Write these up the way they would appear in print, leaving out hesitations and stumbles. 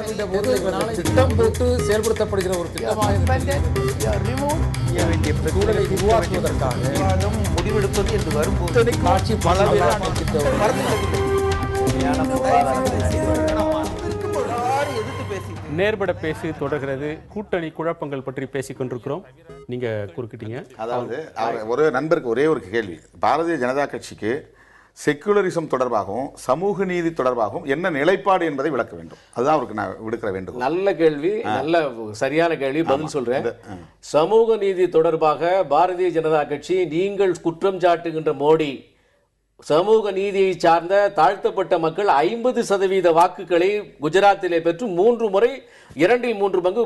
திட்டம் போட்டு செயல்படுத்தப்படுகிற ஒரு திட்டமாக சூழலை உருவாக்குவதற்காக முடிவெடுப்பது என்று வரும்போது காட்சி நேர்பட பேசி தொடர்கிறது. கூட்டணி குழப்பங்கள் பற்றி பேசிக் கொண்டிருக்கிறோம். நீங்க குறுக்கிட்டீங்க. அதாவது ஒரு நண்பருக்கு ஒரே ஒரு கேள்வி. பாரதிய ஜனதா கட்சிக்கு செக்குலரிசம் தொடர்பாகவும் சமூக நீதி தொடர்பாகவும் என்ன நிலைப்பாடு என்பதை விளக்க வேண்டும். அதுதான் அவருக்கு நான் விடுக்கிற வேண்டும். நல்ல கேள்வி, நல்ல சரியான கேள்வி. பதில் சொல்றேன். சமூக நீதி தொடர்பாக பாரதிய ஜனதா கட்சி, நீங்கள் குற்றம் சாட்டுகின்ற மோடி சமூக நீதியை சார்ந்த தாழ்த்தப்பட்ட மக்கள் 50% வாக்குகளை குஜராத்திலே பெற்று 3 முறை 2/3 பங்கு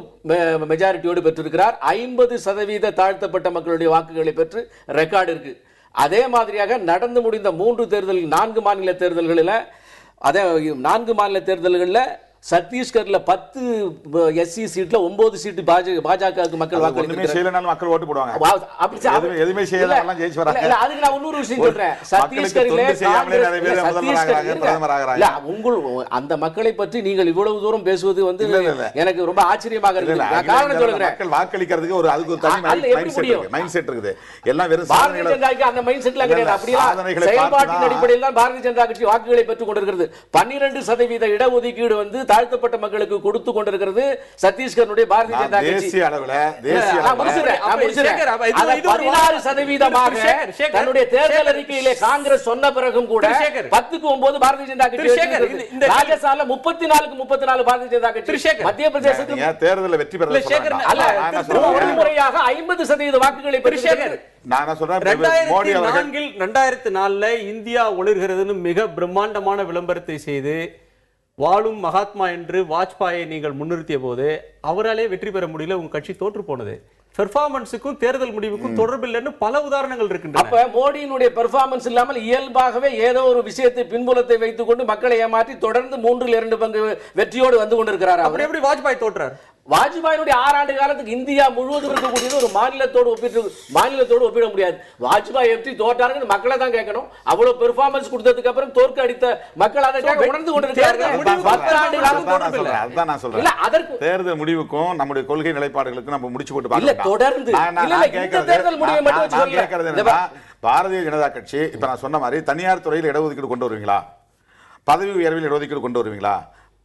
மெஜாரிட்டியோடு பெற்றிருக்கிறார். 50% தாழ்த்தப்பட்ட மக்களுடைய வாக்குகளை பெற்று ரெக்கார்டு இருக்கு. அதே மாதிரியாக நடந்து முடிந்த 3 தேர்தல் 4 மாநில தேர்தல்களில் சத்தீஸ்கர்ல 10 எஸ்சி சீட்ல 9 சீட்டு பாஜகவுக்கு மக்கள் வாக்களிக்கிறாங்க. மக்கள் ஓட்டு போடுவாங்க. அதுக்கு நான் இன்னொரு விஷயம் சொல்றேன். சத்தீஸ்கரிலே அந்த மக்களை பற்றி நீங்கள் இவ்வளவு தூரம் பேசுவது வந்து எனக்கு ரொம்ப ஆச்சரியமாக இருக்கு. காரணம் சொல்றேன். மக்கள் வாக்களிக்கிறதுக்கு ஒரு அதுக்கு ஒரு தனி மைண்ட் செட் இருக்குது. எல்லாம் வெறும் பாரதிய ஜனதாக்கு அந்த மைண்ட் செட்ல கிடையாது. அப்படியே செயல்பாட்டின் அடிப்படையில் தான் பாரதிய ஜனதா கட்சி வாக்குகளை பெற்றுக் கொண்டிருக்கிறது. 12% இடஒதுக்கீடு வந்து தாழ்த்தப்பட்ட மக்களுக்கு கொடுத்து கொண்டிருக்கிறது சத்தீஸ்கருடைய பாரதிய ஜனதா கட்சி. தேசிய அளவுல 16% தன்னுடைய தேர்தல் அறிக்கையிலே காங்கிரஸ் சொன்ன பிறகும் கூட 10க்கு 9 பாரதிய ஜனதா கட்சி, ராஜஸ்தான்ல 34க்கு 34 பாரதிய ஜனதா கட்சி, மத்திய பிரதேசத்தில் தேர்தலில் வெற்றி பெற ஒரு முறையாக 50% வாக்குகளை பெற்று நான் சொல்றேன். 2004 இந்தியா ஒளிர்கிறதுன்னு மிக பிரம்மாண்டமான விளம்பரத்தை செய்து வாழும் மகாத்மா என்று வாஜ்பாயை நீங்கள் முன்னிறுத்திய போது அவராலே வெற்றி பெற முடியல, உங்க கட்சி தோற்று போனது. பெர்ஃபார்மன்ஸுக்கும் தேர்தல் முடிவுக்கும் தொடர்பில்லைன்னு பல உதாரணங்கள் இருக்கின்றன. அப்ப மோடியினுடைய பெர்ஃபார்மன்ஸ் இல்லாமல் இயல்பாகவே ஏதோ ஒரு விஷயத்தை பின்புலத்தை வைத்துக் கொண்டு மக்களை ஏமாற்றி தொடர்ந்து 3/2 பங்கு வெற்றியோடு வந்து கொண்டிருக்கிறார். அப்படி எப்படி வாஜ்பாய் தோற்றார்? வாஜ்பாயினுடைய 6 ஆண்டு காலத்துக்கு இந்தியா முழுவதும் இருக்கக்கூடியது ஒரு மாநிலத்தோடு ஒப்பிட முடியாது. வாஜ்பாய் எப்படி தோற்றாருன்னு மக்களை தான் கேட்கணும். அவ்வளவு பெர்ஃபார்மன்ஸ் கொடுத்ததுக்கு அப்புறம் தோற்க அடித்த மக்கள் அதை உணர்ந்து கொண்டிருக்கிறார்கள். தேர்தல் முடிவுக்கும் நம்முடைய கொள்கை நிலைப்பாடுகளுக்கும் நம்ம முடிச்சு போட்டு பார்க்கலாம். தொடர்ந்து பாரதிய ஜனதா கட்சி இப்ப நான் சொன்ன மாதிரி தனியார் துறையில் இடஒதுக்கீடு கொண்டு வருவீங்களா? பதவி உயர்வில் இடஒதுக்கீடு கொண்டு வருவீங்களா?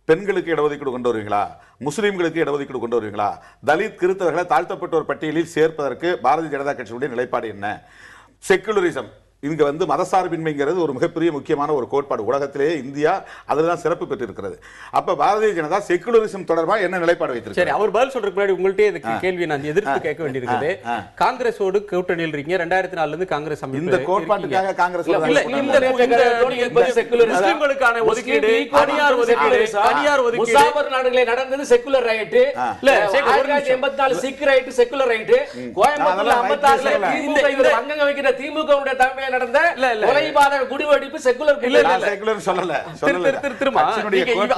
பெண்களுக்கு இடஒதுக்கீடு கொண்டு வருவீங்களா? முஸ்லீம்களுக்கு இடஒதுக்கீடு கொண்டு வருவீங்களா? தலித் கிறிஸ்தவர்களை தாழ்த்தப்பட்டோர் பட்டியலில் சேர்ப்பதற்கு பாரதிய ஜனதா கட்சியுடைய நிலைப்பாடு என்ன? செக்குலரிசம் இங்க வந்து மதசார்பின்மைங்கிறது ஒரு மிகப்பெரிய முக்கியமான ஒரு கோட்பாடு. உலகத்திலேயே இந்தியா அதுதான் சிறப்பு பெற்றிருக்கிறது. அப்ப பாரதிய ஜனதா செக்குலரிசம் தொடர்பாக என்ன நிலைப்பாடு வைத்திருக்கு? சரி, அவர் பதில் சொல்றதுக்கு முன்னாடி உங்கள்கிட்ட கேள்வி நான் எதிர்த்து கேட்க வேண்டியிருக்குது. காங்கிரஸோடு கூட்டணியில் இருக்கீங்க. 2004 இருந்து காங்கிரஸ் இந்த கோட்பாட்டுக்காக காங்கிரஸ் முஸ்லிம்களுக்கான ஒதுக்கீடு, தனியார் ஒதுக்கீடு, முசாபர் நாடுகளில் நடந்தது secular riot. 1984 Sikh riot, secular riot. கோயம்புத்தூர்ல 56 அங்கங்க வைக்கிற திமுகவுடைய தலைமையில் நடந்த கொலைபாதக குடிவெடிப்பு செக்குலர் சொல்லல.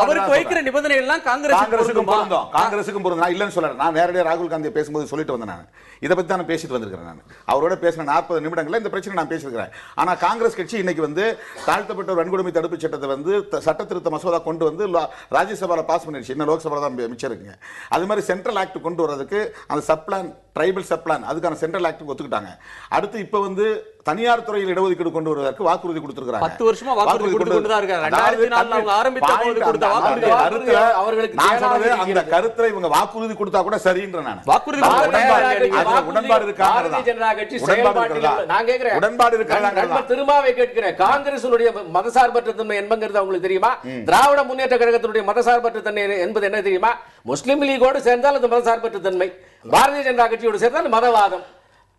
அவருக்கு வைக்கிற நிபந்தனை எல்லாம் காங்கிரஸுக்கும் பொருந்தும். இல்லன்னு சொல்லல. நான் நேரடியாக ராகுல் காந்தி பேசும்போது சொல்லிட்டு வந்தேன். நான் இதை பத்தி தான் பேசிட்டு வந்திருக்கிறேன். நான் அவரோட பேசின 40 நிமிடங்கள்ல இந்த பிரச்சனை நான் பேசியிருக்கிறேன். ஆனா காங்கிரஸ் கட்சி இன்னைக்கு வந்து தாழ்த்தப்பட்ட வன்கொடுமை தடுப்பு சட்டத்தை வந்து சட்ட திருத்த மசோதா கொண்டு வந்து ராஜ்யசபால பாஸ் பண்ணிடுச்சு. இன்னும் லோக்சபா தான் மிச்சம் இருக்குங்க. அது மாதிரி சென்ட்ரல் ஆக்ட் கொண்டு வரதுக்கு அந்த சப்ளான், ட்ரைபல் சப்ளான், அதுக்கான சென்ட்ரல் ஆக்ட் ஒத்துக்கிட்டாங்க. அடுத்து இப்ப வந்து தனியார் துறையில் இடஒதுக்கீடு கொண்டு வருவதற்கு வாக்குறுதி கொடுத்திருக்காங்க. 10 வருஷமா வாக்குறுதி கொடுத்து தான் இருக்காங்க. 2004 அவங்க ஆரம்பித்த போது கொடுத்த வாக்குறுதி அவர்களுக்கு அந்த கருத்தை இவங்க வாக்குறுதி கொடுத்தா கூட சரின்ற நான் வாக்குறுதி உடன்பாடு இருக்காங்க. பாரதிய ஜனதா கட்சி செயல்பாட்டில் நான் கேக்குறேன், உடன்பாடு இருக்காங்க. திருமாவை கேட்கிறேன். காங்கிரஸினுடைய மதசார்பற்ற தன்மை என்பது உங்களுக்கு தெரியுமா? திராவிட முன்னேற்ற கழகத்தினுடைய மதசார்பற்ற தன்மை என்பது என்ன தெரியுமா? முஸ்லிம் லீகோடு சேர்ந்தால் அது மதசார்பற்ற தன்மை, பாரதிய ஜனதா கட்சியோடு சேர்ந்தால் மதவாதம்.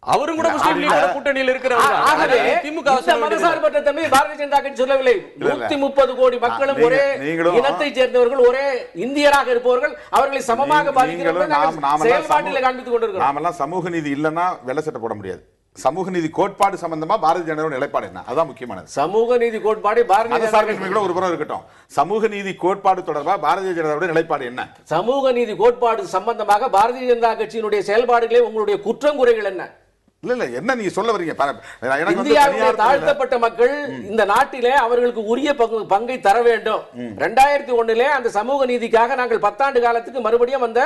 அவரும் கூட முஸ்லிம் லீக் கூட்டணியில் இருக்கிறார். திமுக மதசார்பற்ற தன்மை பாரதிய ஜனதா கட்சி சொல்லவில்லை. 130 கோடி மக்களும் ஒரே இனத்தை சேர்ந்தவர்கள், ஒரே இந்தியராக இருப்பவர்கள், அவர்களை சமமாக பாதிக்கிறவர்கள் செயல்பாட்டில் காண்பித்துக் கொண்டிருக்கிறோம். நாமெல்லாம் சமூக நீதி இல்லைன்னா வெள்ளை சட்டை போட முடியாது. சமூக நீதி கோட்பாடு சம்பந்தமா பாரதிய ஜனதா நிலைப்பாடு என்ன? அதான் முக்கியமானது. சமூக நீதி கோட்பாடு பாரதிய ஜனதா ஒரு புறம் இருக்கட்டும். சமூக நீதி கோட்பாடு தொடர்பாக பாரதிய ஜனதாவுடைய நிலைப்பாடு என்ன? சமூக நீதி கோட்பாடு சம்பந்தமாக பாரதிய ஜனதா கட்சியினுடைய செயல்பாடுகளே உங்களுடைய குற்றம் குறைகள் என்ன? இல்ல என்ன நீங்க சொல்ல வரீங்க? எனக்கு வந்து இந்தியாவுடைய தனியார் தாழ்த்தப்பட்ட மக்கள் இந்த நாட்டிலே அவர்களுக்கு உரிய பங்கை தர வேண்டும். 2001 அந்த சமூக நீதிக்காக நாங்கள் 10 ஆண்டு காலத்துக்கு மறுபடியும் அந்த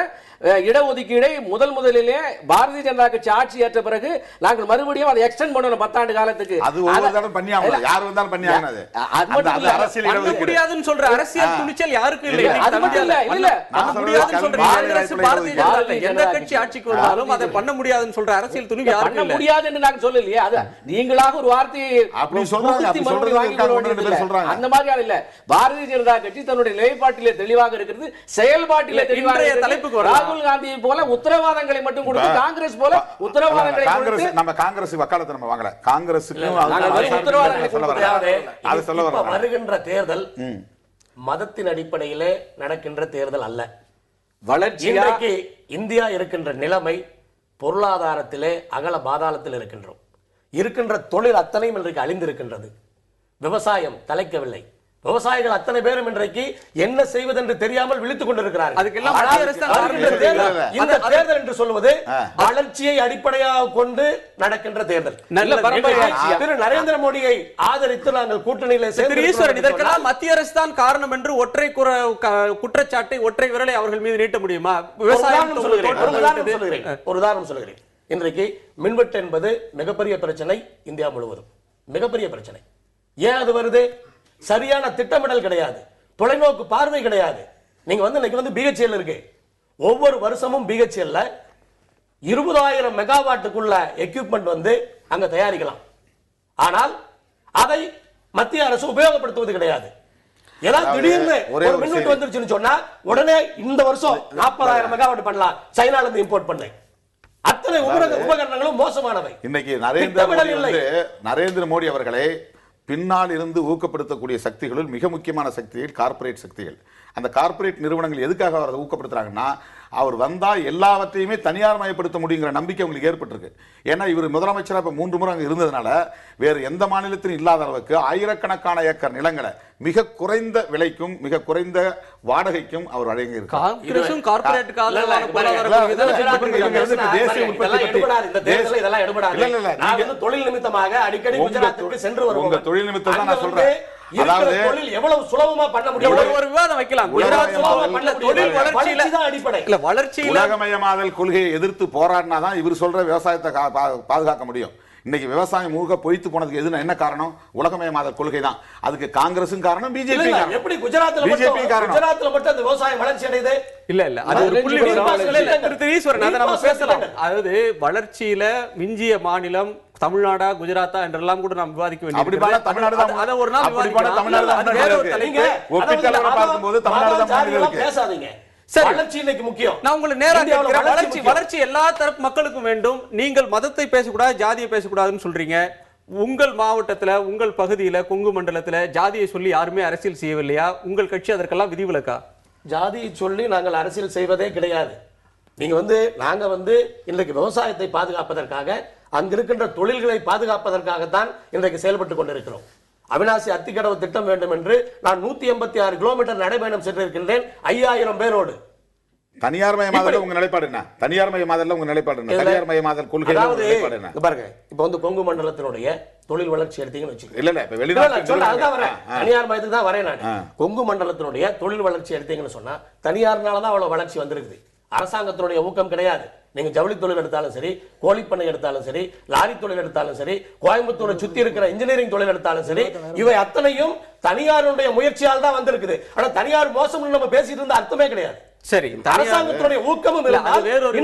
இடஒதுக்கீடை முதலிலே பாரதிய ஜனதா கட்சி ஆட்சி ஏற்ற பிறகு நாங்கள் மறுபடியும் அதை எக்ஸ்டெண்ட் பண்ணணும் 10 ஆண்டு காலத்துக்கு. அது ஒரு தடவை பண்ணியாங்க, யார் வந்தாலும் பண்ணியாங்க. அது அரசியல் இடஒதுக்கீடு முடியாதுன்னு சொல்ற அரசியல் துணிச்சல் யாருக்கு இல்லை? அது மட்டும் இல்ல இல்ல முடியாதுன்னு சொல்ற காங்கிரஸ் பாரதிய ஜனதா இல்ல எந்த கட்சி ஆட்சிக்கு வந்தாலும் அதை பண்ண முடியாதுன்னு சொல்ற அரசியல் துணிவு யாருக்கு இல்ல? முடியாது என்று நாங்க சொல்லலையே. அது நீங்களாக ஒரு வார்த்தையை அப்படி சொல்றாங்க, அப்படி சொல்றாங்க. அந்த மாதிரி இல்ல. பாரதிய ஜனதா கட்சி தன்னுடைய நிலைப்பாட்டிலே தெளிவாக இருக்கிறது, செயல்பாட்டிலே தெளிவாக இருக்கிறது. தலைப்புக்கு ராகுல் காந்தியை போல உத்தரவாதங்களை மட்டும் கொடுத்து காங்கிரஸ் போல உத்தரவாதங்களை கொடுத்து நம்ம காங்கிரஸ் வக்காலத்தை நம்ம வாங்கல. காங்கிரஸுக்கு வருகின்ற தேர்தல் மதத்தின் அடிப்படையிலே நடக்கின்ற தேர்தல் அல்ல. வளர்ச்சி இந்தியா இருக்கின்ற நிலைமை பொருளாதாரத்திலே அகல பாதாளத்தில் இருக்கின்ற தொழில் அத்தனையும் இன்றைக்கு அழிந்திருக்கின்றது. விவசாயம் தலைக்கவில்லை. விவசாயிகள் அத்தனை பேரும் இன்றைக்கு என்ன செய்வதென்று தெரியாமல் விழித்துக் கொண்டிருக்கிறார்கள். அதுக்கெல்லாம் இந்த தேர்தல் என்று சொல்வது வளர்ச்சியை அடிப்படையாக கொண்டு நடக்கின்ற தேர்தல். திரு நரேந்திர மோடியை ஆதரித்து நாங்கள் கூட்டணியில சேர்ந்து இதற்கெல்லாம் மத்திய அரசு தான் காரணம் என்று ஒற்றை குற்றச்சாட்டை ஒற்றை விரலை அவர்கள் மீது நீட்ட முடியுமா? விவசாயம் ஒரு உதாரணம் சொல்கிறேன். இன்றைக்கு மின்வெட்டு என்பது மிகப்பெரிய பிரச்சனை. இந்தியா முழுவதும் மிகப்பெரிய பிரச்சனை. ஏன் அது வருது? சரியான திட்டமிடல் கிடையாது, தொலைநோக்கு பார்வை கிடையாது. நீங்க இன்னைக்கு பிஹெச்எல் இருக்கு. ஒவ்வொரு வருஷமும் பிஹெச்எல்ல 20,000 மெகாவாட்டுக்குள்ள எக்யூப்மெண்ட் அங்க தயாரிக்கலாம். ஆனால் அதை மத்திய அரசு உபயோகப்படுத்துவது கிடையாது. ஏதாவது திடீர்னு ஒரு மின்வெட்டு வந்துருச்சுன்னு சொன்னா உடனே இந்த வருஷம் 40,000 மெகாவாட் பண்ணலாம், சைனால இருந்து இம்போர்ட் பண்ண. அத்தனை உபகரணங்களும் மோசமானவை. இன்னைக்கு நரேந்திர மோடி அவர்களை பின்னால் இருந்து ஊக்கப்படுத்தக்கூடிய சக்திகளுள் மிக முக்கியமான சக்திகள் கார்ப்பரேட் சக்திகள். அந்த கார்ப்பரேட் நிறுவனங்கள் எதுக்காக அவரை ஊக்கப்படுத்துறாங்கன்னா, அவர் வந்தா எல்லாவற்றையுமே தனியார் மயப்படுத்த முடியுங்கிற நம்பிக்கை உங்களுக்கு ஏற்பட்டிருக்கு. ஏன்னா இவர் முதலமைச்சராக இப்ப 3 முறை அங்க இருந்ததுனால வேறு எந்த மாநிலத்திலும் இல்லாத அளவுக்கு ஆயிரக்கணக்கான ஏக்கர் நிலங்களை மிக குறைந்த விலைக்கும் மிக குறைந்த வாடகைக்கும் அவர் வழங்கி இருக்கார். தொழில் நிமித்தமாக அடிக்கடி குஜராத்துக்கு சென்று வருவாங்க. தொழில் நிமித்தம் தான் நான் சொல்றேன். அதாவது எவ்வளவு சுலபமா பண்ண முடியும் ஒரு விவாதம் வைக்கலாம். உலகமயமாதல் கொள்கையை எதிர்த்து போராடினாதான் இவர் சொல்ற விவசாயத்தை பாதுகாக்க முடியும். இன்னைக்கு விவசாயம் முழுக்க பொய்த்து போனதுக்கு என்ன காரணம்? உலகமயமாதல் கொள்கை தான். அதுக்கு காங்கிரசும் காரணம், பிஜேபி காரணம். எப்படி குஜராத்ல மட்டும் அந்த விவசாயம் வளர்ச்சி அடையுது? இல்ல அது ஒரு புள்ளி அதை நம்ம பேசலாம். அதாவது வளர்ச்சியில மிஞ்சிய மாநிலம் தமிழ்நாடா குஜராத்தா என்றெல்லாம் கூட நாம் விவாதிக்க வேண்டியது. பேசாதீங்க. வளர்ச்சி எல்லா தரப்பு மக்களுக்கும் வேண்டும். நீங்கள் மதத்தை பேசக்கூடாது, ஜாதியை பேசக்கூடாதுன்னு சொல்றீங்க. உங்கள் மாவட்டத்துல உங்கள் பகுதியில கொங்கு மண்டலத்துல ஜாதியை சொல்லி யாருமே அரசியல் செய்யவில்லையா? உங்கள் கட்சி அதற்கெல்லாம் விதிவிலக்கா? ஜாதியை சொல்லி நாங்கள் அரசியல் செய்வதே கிடையாது. நீங்க நாங்க இன்றைக்கு விவசாயத்தை பாதுகாப்பதற்காக, அங்க இருக்கின்ற தொழில்களை பாதுகாப்பதற்காகத்தான் இன்றைக்கு செயல்பட்டுக் கொண்டிருக்கிறோம். அவினாசி அத்திக்கடவு திட்டம் வேண்டும் என்று நான் 186 கிலோமீட்டர் நடைபயணம் சென்றிருக்கின்றேன் 5000 பேரோடு. தனியார் மயமாதல் உங்க நிலைப்பாடு என்ன? தனியார் மயமாதல் உங்க நிலைப்பாடு என்ன? தனியார் மயமாதல் கொள்கை நிலைப்பாடு என்ன? பாருங்க, இப்ப கொங்கு மண்டலத்தினுடைய தொழில் வளர்ச்சி எடுத்தீங்கன்னு வச்சுக்கோங்க. இல்ல இப்ப வெளிநாட்டு தனியார் மயத்துக்கு தான் வரேன் நான். கொங்கு மண்டலத்தினுடைய தொழில் வளர்ச்சி எடுத்தீங்கன்னு சொன்னா தனியார்னாலதான் அவ்வளவு வளர்ச்சி வந்திருக்குது. அரசாங்கத்தினுடைய ஊக்கம் கிடையாது. நீங்க ஜவுளி தொழில் எடுத்தாலும் சரி, கோழிப்பண்ணை எடுத்தாலும் சரி, லாரி தொழில் எடுத்தாலும் சரி, கோயம்புத்தூரை சுத்தி இருக்கிற இன்ஜினியரிங் தொழில் எடுத்தாலும் சரி, இவை அத்தனையும் தனியாருடைய முயற்சியால் தான் வந்திருக்குது. ஆனா தனியார் மோசம்னு நம்ம பேசிட்டு இருந்த அர்த்தமே கிடையாது. சரி, அரசாங்கத்துடைய ஊக்கமும் வேறொரு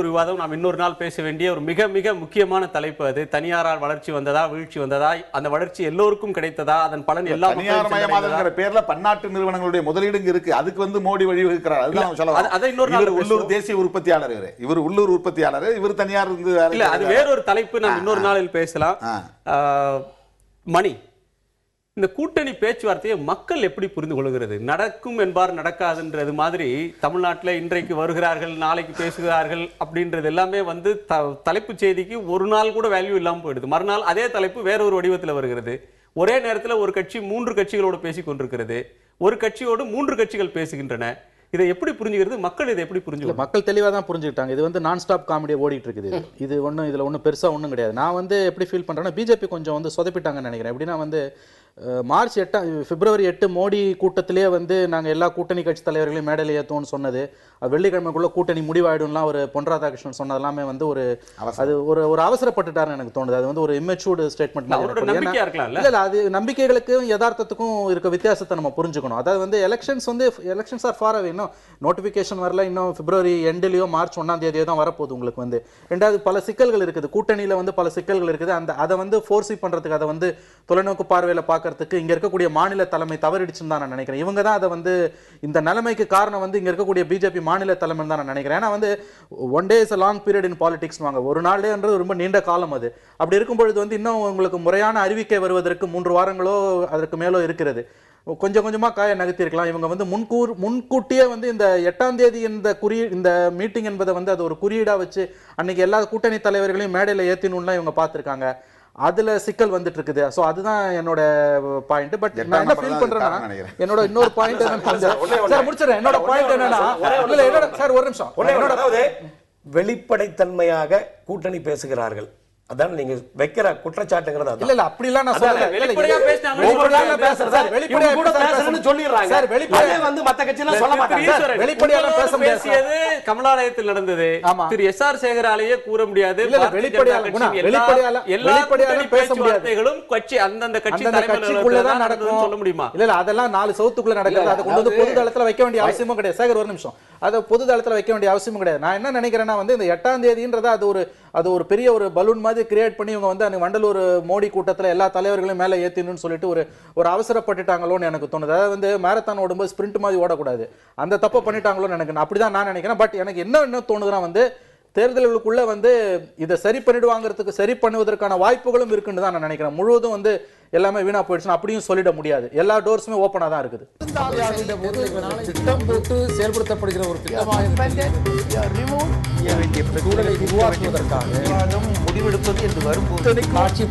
விவாதம். நாம் இன்னொரு நாள் பேச வேண்டிய ஒரு மிக மிக முக்கியமான தலைப்பு அது. தனியாரால் வளர்ச்சி வந்ததா, வீழ்ச்சி வந்ததா, அந்த வளர்ச்சி எல்லோருக்கும் கிடைத்ததா, அதன் பலன் எல்லா தனியார்மயமாதல்ங்கிற பேர்ல பன்னாட்டு நிறுவனங்களுடைய முதலீடு இருக்கு. அதுக்கு மோடி வழிவகுக்கிறார். அதுதான் உள்ளூர் தேசிய உற்பத்தியாளர். இவர் உள்ளூர் உற்பத்தியாளர், இவர் தனியார் இல்ல. அது வேறொரு தலைப்பு, நாம் இன்னொரு நாளில் பேசலாம். மணி, இந்த கூட்டணி பேச்சுவார்த்தையை மக்கள் எப்படி புரிந்து கொள்கிறது? நடக்கும் என்பார் நடக்காதுன்றது மாதிரி தமிழ்நாட்டில் இன்றைக்கு வருகிறார்கள், நாளைக்கு பேசுகிறார்கள் அப்படின்றது எல்லாமே தலைப்பு செய்திக்கு ஒரு நாள் கூட வேல்யூ இல்லாமல் போயிடுது. மறுநாள் அதே தலைப்பு வேற ஒரு வடிவத்தில் வருகிறது. ஒரே நேரத்தில் ஒரு கட்சி 3 கட்சிகளோடு பேசிக் கொண்டிருக்கிறது, ஒரு கட்சியோடு 3 கட்சிகள் பேசுகின்றன. இதை எப்படி புரிஞ்சுக்கிறது, மக்கள் இதை எப்படி இல்ல புரிஞ்சுக்கணும்? மக்கள் தெளிவாக தான் புரிஞ்சுக்கிட்டாங்க. இது வந்து நான் ஸ்டாப் காமெடியாக ஓடிட்டு இருக்குது. இது ஒன்றும் இதில் ஒன்றும் பெருசாக ஒன்றும் கிடையாது. நான் வந்து எப்படி ஃபீல் பண்ணுறேன்னா, பிஜேபி கொஞ்சம் வந்து சொதப்பிட்டாங்கன்னு நினைக்கிறேன். எப்படின்னா வந்து மார்ச் 8 பிப்ரவரி 8 மோடி கூட்டத்திலே வந்து நாங்கள் எல்லா கூட்டணி கட்சி தலைவர்களையும் மேடையில் ஏற்றுவோம்னு சொன்னது, வெள்ளிக்கிழமைக்குள்ள கூட்டணி முடிவாயிடும்லாம் ஒரு பொன் ராதாகிருஷ்ணன் சொன்னதெல்லாமே வந்து ஒரு அது ஒரு அவசரப்பட்டுட்டாருன்னு எனக்கு தோணுது. அது வந்து ஒரு இம்மெச்சூர்டு ஸ்டேட்மெண்ட். அவரோட நம்பிக்கையா இருக்கலாம்ல. இல்ல அது நம்பிக்கைகளுக்கும் யதார்த்தத்துக்கும் இருக்க வித்தியாசத்தை நம்ம புரிஞ்சுக்கணும். அதாவது வந்து எலெக்ஷன்ஸ் ஆர் ஃபார் அவே. இன்னும் நோட்டிஃபிகேஷன் வரல. இன்னும் பிப்ரவரி எண்ட்லயோ மார்ச் 1ஆம் தேதியோ தான் வரப்போகுது உங்களுக்கு வந்து. ரெண்டாவது பல சிக்கல்கள் இருக்குது, கூட்டணியில வந்து பல சிக்கல்கள் இருக்குது. அதை வந்து ஃபோர்ஸி பண்றதுக்கு, அதை வந்து தொலைநோக்கு பார்வையில பார்க்கறதுக்கு இங்க இருக்கக்கூடிய மாநில தலைமை தவறிடுச்சுன்னு தான் நான் நினைக்கிறேன். இவங்க தான் அதை வந்து இந்த நிலைமைக்கு காரணம் வந்து இங்க இருக்கக்கூடிய பிஜேபி மாநில தலைமை தான் நான் நினைக்கிறேன். ஏன்னா வந்து one day is a long period in politics வாங்க. ஒரு நாளேன்றது ரொம்ப நீண்ட காலம். அது அப்படி இருக்கும் பொழுது வந்து இன்னும் உங்களுக்கு முறையான அறிவிக்கை வருவதற்கு 3 வாரங்களோ அதற்கு மேலோ இருக்கிறது. கொஞ்சம் கொஞ்சமா காய நகர்த்தி இருக்கலாம். இவங்க வந்து முன்கூட்டியே வந்து இந்த 8ஆம் தேதி இந்த மீட்டிங் என்பதை வந்து அது ஒரு குறியீடா வச்சு அன்னைக்கு எல்லா கூட்டணி தலைவர்களையும் மேடையில ஏத்தினும்லாம் இவங்க பார்த்திருக்காங்க. அதுல சிக்கல் வந்துட்டு இருக்குது. சோ அதுதான் என்னோட பாயிண்ட். பட் நான் என்ன ஃபீல் பண்றேன்னா, என்னோட இன்னொரு பாயிண்ட் என்னன்னா, சார் முடிச்சிடுறேன். என்னோட பாயிண்ட் என்னன்னா, இல்ல என்னோட சார் ஒரு நிமிஷம், அதாவது வெளிப்படைத்தன்மையாக கூட்டணி பேசுகிறார்கள், அதான் நீங்க வைக்கிற குற்றச்சாட்டுங்கிறது. இல்ல அப்படி எல்லாம் நான் சொல்லல. வெளிப்படையா பேசினாங்க. வெளிப்படையா பேசுறேன் சார். வெளிப்படையா கூட பேசுறேன்னு சொல்லிடுறாங்க சார். வெளிப்படையா வந்து மத்த கட்சியில சொல்ல மாட்டாங்க சார். வெளிப்படையா பேச முடியாது. பேசியது கமலாலயத்தில் நடந்தது. திரு எஸ்.ஆர். சேகராலேயே கூற முடியாது. இல்ல வெளிப்படையா பேச முடியாது. கட்சி அந்தந்த கட்சி தலைமைக்குள்ள தான் நடக்கும் சொல்ல முடியுமா? இல்ல அதெல்லாம் 4 சவுத்துக்குள்ள நடக்குது. அதை கொண்டு வந்து பொது தளத்துல வைக்க வேண்டிய அவசியமும் கிடையாது. சேகர் ஒரு நிமிஷம், அதை பொது தளத்துல வைக்க வேண்டிய அவசியமும் கிடையாது. நான் என்ன நினைக்கிறேன்னா வந்து இந்த 8ஆம் தேதின்றத அது ஒரு பெரிய ஒரு பலூன் மாதிரி கிரியேட் பண்ணி இவங்க வந்து அந்த வண்டலூர் மோடி கூட்டத்துல எல்லா தலைவர்களையும் மேல ஏத்தினும்னு சொல்லிட்டு ஒரு அவசரப்பட்டுட்டாங்களோன்னு எனக்கு தோணுது. அதாவது வந்து மாரத்தான் ஓடும்போது ஸ்பிரிண்ட் மாதிரி ஓடக்கூடாது, அந்த தப்பு பண்ணிட்டாங்களோன்னு எனக்கு அப்படிதான் நான் நினைக்கிறேன். பட் எனக்கு என்ன தோணுதுன்னா வந்து தேர்தல்களுக்குள்ள வந்து இதை சரி பண்ணுவதற்கான வாய்ப்புகளும் இருக்குன்னு தான் நான் நினைக்கிறேன். முழுவதும் வந்து எல்லாமே வீணா போயிடுச்சுன்னா அப்படியும் சொல்லிட முடியாது. எல்லா டோர்ஸுமே ஓப்பனா தான் இருக்குது. திட்டம் போட்டு செயல்படுத்தப்படுகிற ஒரு திட்டமாக சூழலை உருவாக்குவதற்காக முடிவெடுப்பது என்று வரும்போது காட்சி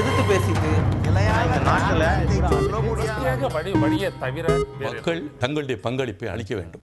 எதிர்த்து பேசிட்டு மக்கள் தங்களுடைய பங்களிப்பை அளிக்க வேண்டும்.